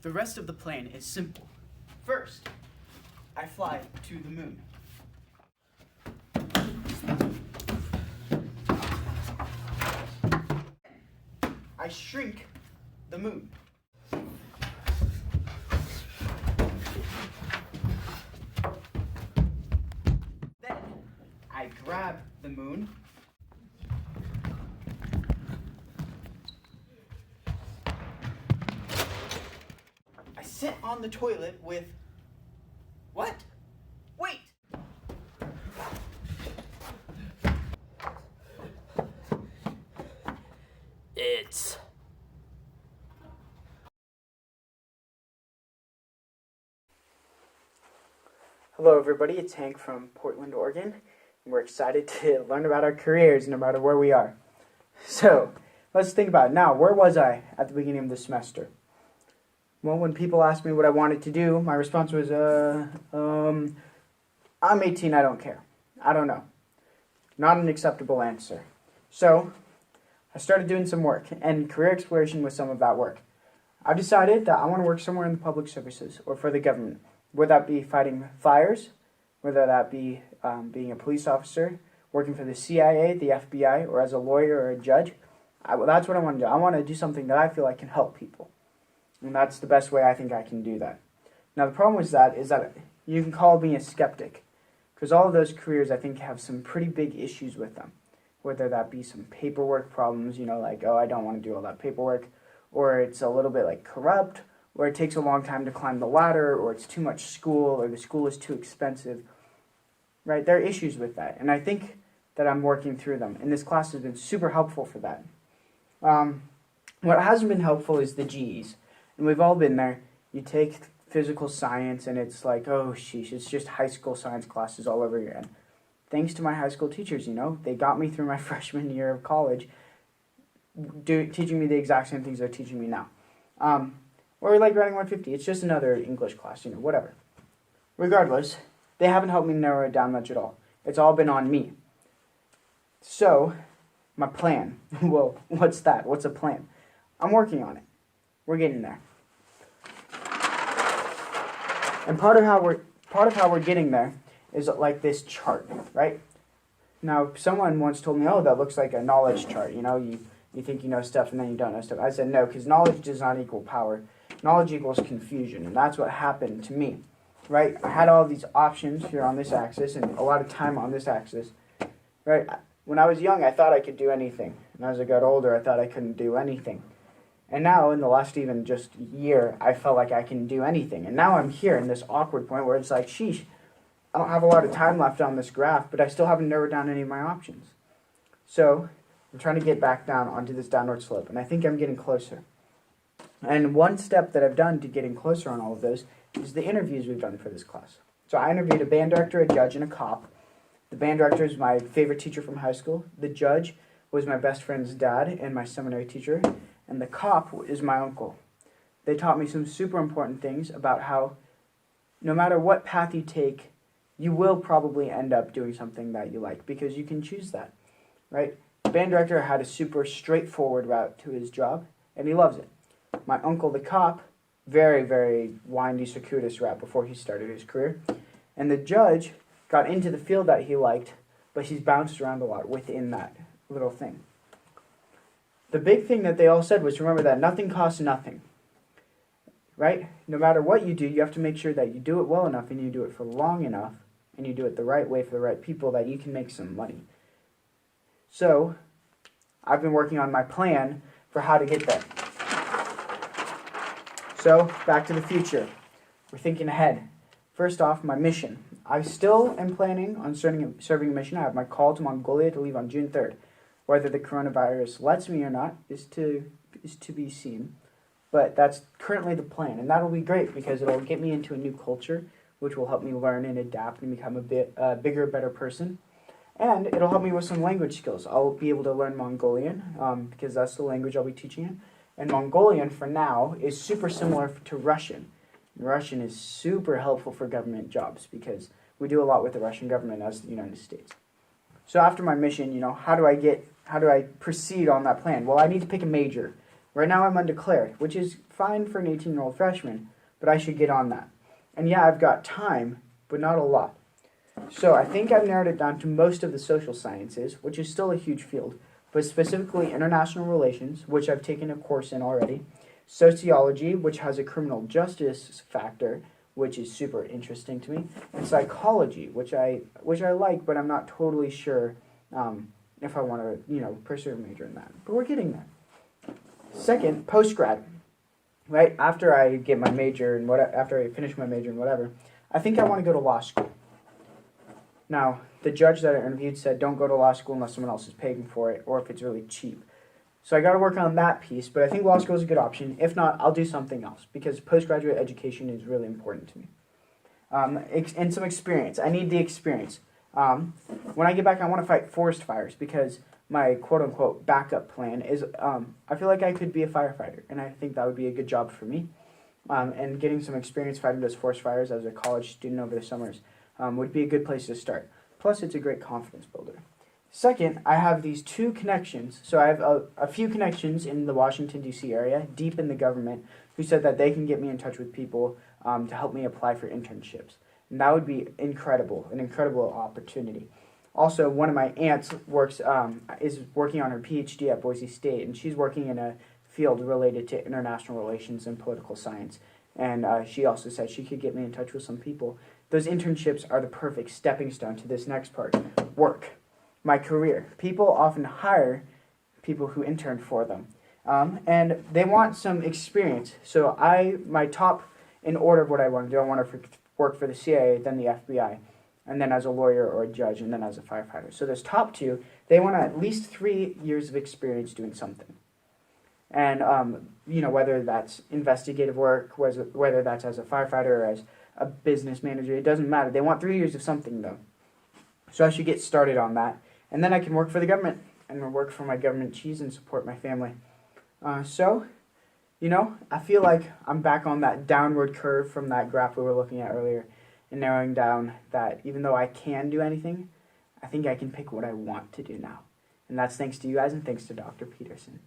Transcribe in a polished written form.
The rest of the plan is simple. First, I fly to the moon. I shrink the moon. Then I grab the moon. I sit on the toilet with... What? Wait! It's... Hello everybody, it's Hank from Portland, Oregon, and we're excited to learn about our careers no matter where we are. So, let's think about it. Now, where was I at the beginning of the semester? Well, when people asked me what I wanted to do, my response was, I'm 18, I don't care. I don't know. Not an acceptable answer. So, I started doing some work, and career exploration was some of that work. I decided that I want to work somewhere in the public services or for the government. Whether that be fighting fires, whether that be being a police officer, working for the CIA, the FBI, or as a lawyer or a judge, that's what I want to do. I want to do something that I feel like can help people. And that's the best way I think I can do that. Now the problem with that is that you can call me a skeptic, because all of those careers I think have some pretty big issues with them. Whether that be some paperwork problems, like, oh, I don't want to do all that paperwork, or it's a little bit like corrupt, or it takes a long time to climb the ladder, or it's too much school, or the school is too expensive, right? There are issues with that, and I think that I'm working through them, and this class has been super helpful for that. What hasn't been helpful is the G's, and we've all been there. You take physical science, and it's like, oh, sheesh, it's just high school science classes all over again. Thanks to my high school teachers, they got me through my freshman year of college, teaching me the exact same things they're teaching me now. Or like writing 150, it's just another English class, whatever. Regardless, they haven't helped me narrow it down much at all. It's all been on me. So, my plan. Well, what's that? What's a plan? I'm working on it. We're getting there. And part of how we're getting there is like this chart, right? Now, someone once told me, oh, that looks like a knowledge chart. You think you know stuff and then you don't know stuff. I said, no, because knowledge does not equal power. Knowledge equals confusion, and that's what happened to me, right? I had all these options here on this axis and a lot of time on this axis, right? When I was young, I thought I could do anything, and as I got older, I thought I couldn't do anything. And now, in the last even just year, I felt like I can do anything. And now I'm here in this awkward point where it's like, sheesh, I don't have a lot of time left on this graph, but I still haven't narrowed down any of my options. So, I'm trying to get back down onto this downward slope, and I think I'm getting closer. And one step that I've done to getting closer on all of those is the interviews we've done for this class. So I interviewed a band director, a judge, and a cop. The band director is my favorite teacher from high school. The judge was my best friend's dad and my seminary teacher. And the cop is my uncle. They taught me some super important things about how no matter what path you take, you will probably end up doing something that you like because you can choose that, right? The band director had a super straightforward route to his job, and he loves it. My uncle, the cop, very, very windy, circuitous route before he started his career. And the judge got into the field that he liked, but he's bounced around a lot within that little thing. The big thing that they all said was remember that nothing costs nothing, right? No matter what you do, you have to make sure that you do it well enough and you do it for long enough and you do it the right way for the right people that you can make some money. So, I've been working on my plan for how to get there. So, back to the future. We're thinking ahead. First off, my mission. I still am planning on serving a mission. I have my call to Mongolia to leave on June 3rd. Whether the coronavirus lets me or not is to be seen. But that's currently the plan, and that'll be great because it'll get me into a new culture, which will help me learn and adapt and become a bit bigger, better person. And it'll help me with some language skills. I'll be able to learn Mongolian because that's the language I'll be teaching in. And Mongolian, for now, is super similar to Russian. Russian is super helpful for government jobs because we do a lot with the Russian government as the United States. So after my mission, how do I proceed on that plan? Well, I need to pick a major. Right now I'm undeclared, which is fine for an 18-year-old freshman, but I should get on that. And yeah, I've got time, but not a lot. So I think I've narrowed it down to most of the social sciences, which is still a huge field, but specifically international relations, which I've taken a course in already, sociology, which has a criminal justice factor, which is super interesting to me, and psychology, which I like, but I'm not totally sure if I want to pursue a major in that. But we're getting there. Second, post-grad, right? After I get my major and after I finish my major and whatever, I think I want to go to law school. Now, the judge that I interviewed said don't go to law school unless someone else is paying for it or if it's really cheap. So I got to work on that piece, but I think law school is a good option. If not, I'll do something else because postgraduate education is really important to me. And some experience. I need the experience. When I get back, I want to fight forest fires because my quote-unquote backup plan is I feel like I could be a firefighter, and I think that would be a good job for me. And getting some experience fighting those forest fires as a college student over the summers would be a good place to start. Plus, it's a great confidence builder. Second, I have these two connections. So I have a few connections in the Washington, D.C. area, deep in the government, who said that they can get me in touch with people to help me apply for internships. And that would be incredible, an incredible opportunity. Also, one of my aunts is working on her PhD at Boise State, and she's working in a field related to international relations and political science. And she also said she could get me in touch with some people. Those internships are the perfect stepping stone to this next part, work. My career. People often hire people who intern for them. And they want some experience. So my top in order of what I want to do, I want to work for the CIA, then the FBI, and then as a lawyer or a judge, and then as a firefighter. So those top two, they want at least 3 years of experience doing something. And, whether that's investigative work, whether that's as a firefighter or as a business manager, it doesn't matter. They want 3 years of something, though. So I should get started on that. And then I can work for the government and work for my government cheese and support my family. I feel like I'm back on that downward curve from that graph we were looking at earlier and narrowing down that even though I can do anything, I think I can pick what I want to do now. And that's thanks to you guys and thanks to Dr. Peterson.